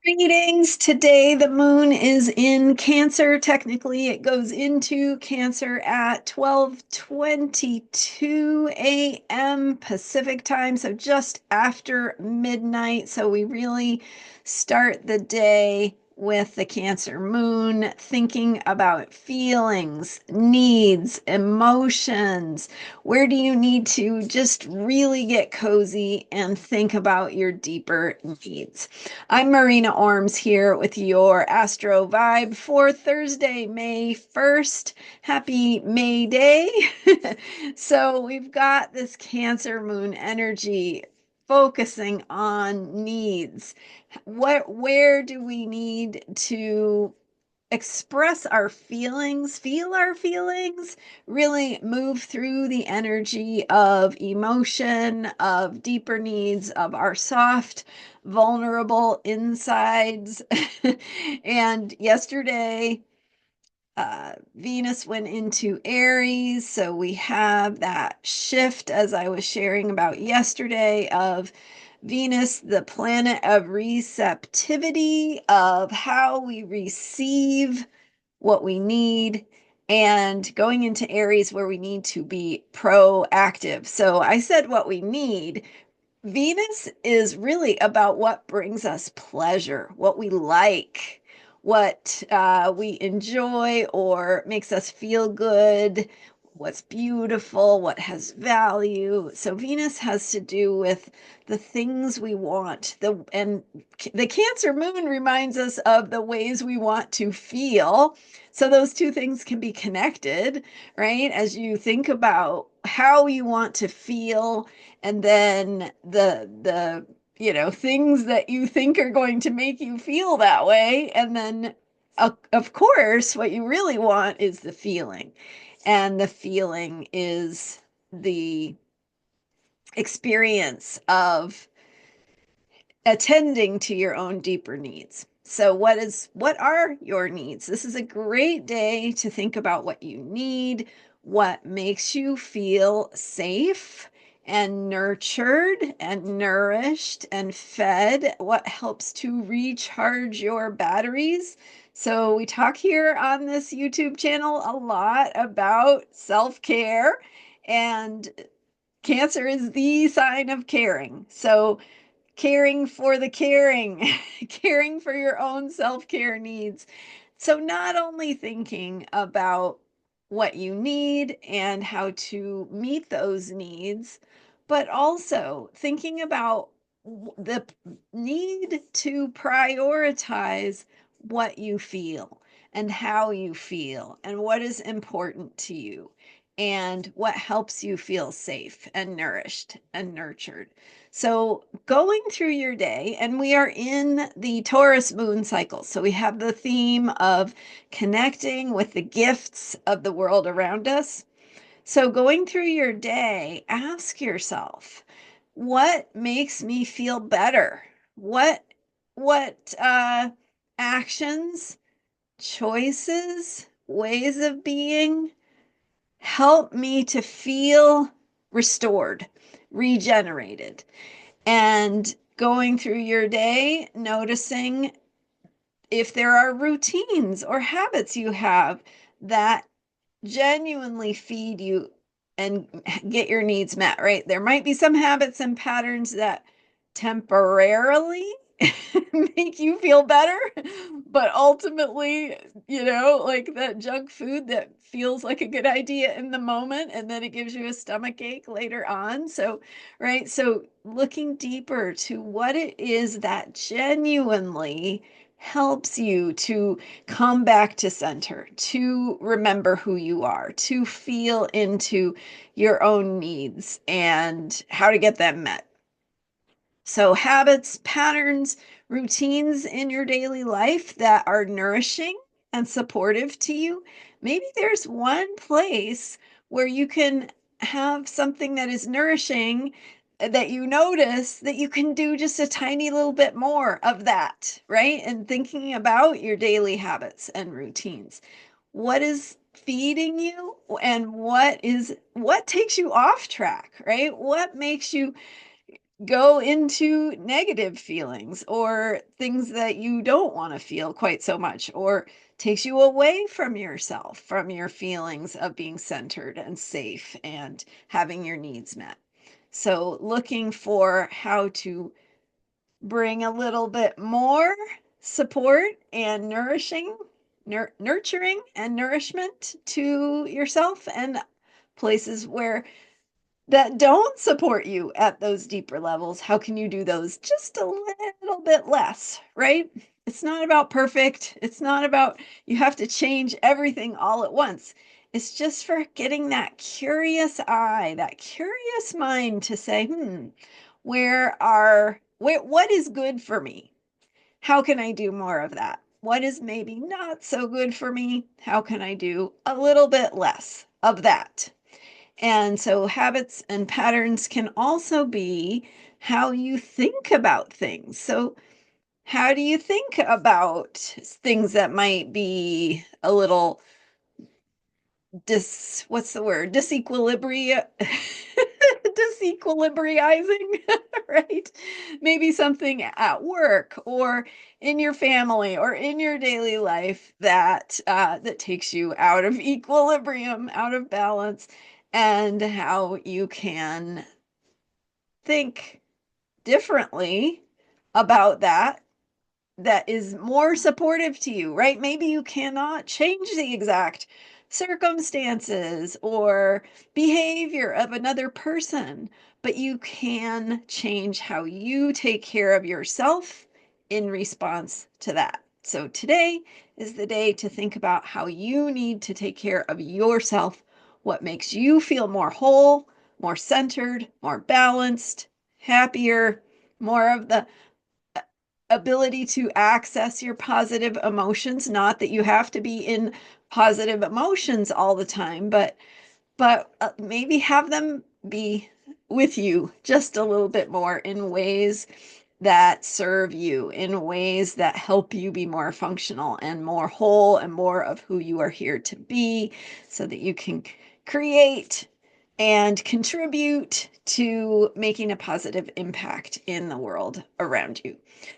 Greetings. Today the moon is in Cancer. Technically, it goes into Cancer at 12:22 a.m. Pacific time, so just after midnight. So we really start the day with the Cancer moon, thinking about feelings, needs, emotions. Where do you need to just really get cozy and think about your deeper needs? I'm Marina Orms here with your Astro Vibe for Thursday, May 1st. Happy May Day. So we've got this Cancer moon energy focusing on needs. Where do we need to express our feelings, feel our feelings, really move through the energy of emotion, of deeper needs, of our soft, vulnerable insides. And yesterday, Venus went into Aries. So we have that shift, as I was sharing about yesterday, of Venus, the planet of receptivity, of how we receive what we need, and going into Aries where we need to be proactive. So I said what we need. Venus is really about what brings us pleasure, what we like, what we enjoy or makes us feel good, what's beautiful, what has value. So Venus has to do with the things we want. And the Cancer moon reminds us of the ways we want to feel. So those two things can be connected, right? As you think about how you want to feel, and then the things that you think are going to make you feel that way, and then of course what you really want is the feeling, and the feeling is the experience of attending to your own deeper needs. So what are your needs? This is a great day to think about what you need, what makes you feel safe and nurtured and nourished and fed, what helps to recharge your batteries. So we talk here on this YouTube channel a lot about self-care, and Cancer is the sign of caring. So caring for the caring, caring for your own self-care needs. So not only thinking about what you need and how to meet those needs, but also thinking about the need to prioritize what you feel and how you feel and what is important to you and what helps you feel safe and nourished and nurtured. So, going through your day, and we are in the Taurus moon cycle. So, we have the theme of connecting with the gifts of the world around us. So, going through your day, ask yourself, what makes me feel better? What what actions, choices, ways of being help me to feel restored, regenerated? And going through your day, noticing if there are routines or habits you have that genuinely feed you and get your needs met, right? There might be some habits and patterns that temporarily make you feel better, but ultimately, like that junk food that feels like a good idea in the moment and then it gives you a stomach ache later on. So, right? So, looking deeper to what it is that genuinely helps you to come back to center, to remember who you are, to feel into your own needs and how to get them met. So, habits, patterns, routines in your daily life that are nourishing and supportive to you. Maybe there's one place where you can have something that is nourishing, that you notice that you can do just a tiny little bit more of that, right? And thinking about your daily habits and routines. What is feeding you, and what takes you off track, right? What makes you go into negative feelings or things that you don't want to feel quite so much, or takes you away from yourself, from your feelings of being centered and safe and having your needs met. So, looking for how to bring a little bit more support and nurturing and nourishment to yourself, and places where that don't support you at those deeper levels. How can you do those just a little bit less, right? It's not about perfect. It's not about you have to change everything all at once. It's just for getting that curious eye, that curious mind to say, what is good for me? How can I do more of that? What is maybe not so good for me? How can I do a little bit less of that? And so habits and patterns can also be how you think about things. So, how do you think about things that might be a little what's the word? Disequilibriizing, right? Maybe something at work or in your family or in your daily life that takes you out of equilibrium, out of balance, and how you can think differently about that is more supportive to you, right? Maybe you cannot change the exact circumstances or behavior of another person, but you can change how you take care of yourself in response to that. So today is the day to think about how you need to take care of yourself, what makes you feel more whole, more centered, more balanced, happier, more of the ability to access your positive emotions. Not that you have to be in positive emotions all the time, but maybe have them be with you just a little bit more in ways that serve you, in ways that help you be more functional and more whole and more of who you are here to be, so that you can create and contribute to making a positive impact in the world around you.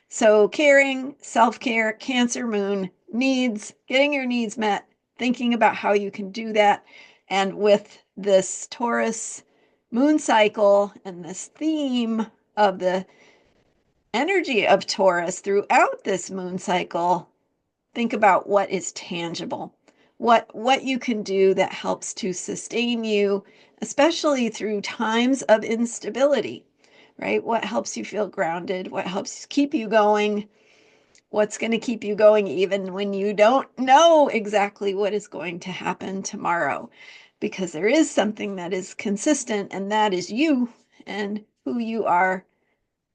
So, caring, self care, Cancer moon, needs, getting your needs met, thinking about how you can do that. And with this Taurus moon cycle and this theme of the energy of Taurus throughout this moon cycle, think about what is tangible, what you can do that helps to sustain you, especially through times of instability, right? What helps you feel grounded? What helps keep you going? What's going to keep you going even when you don't know exactly what is going to happen tomorrow? Because there is something that is consistent, and that is you and who you are.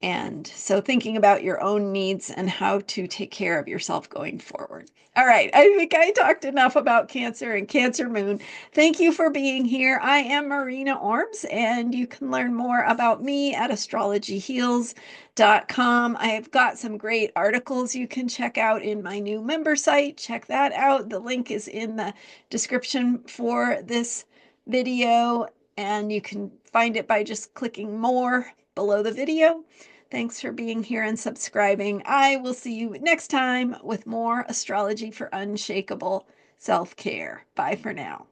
And so thinking about your own needs and how to take care of yourself going forward. All right, I think I talked enough about Cancer and Cancer moon. Thank you for being here. I am Marina Orms, and you can learn more about me at astrologyheals.com. I have got some great articles you can check out in my new member site. Check that out. The link is in the description for this video, and you can find it by just clicking more below the video. Thanks for being here and subscribing. I will see you next time with more astrology for unshakable self care. Bye for now.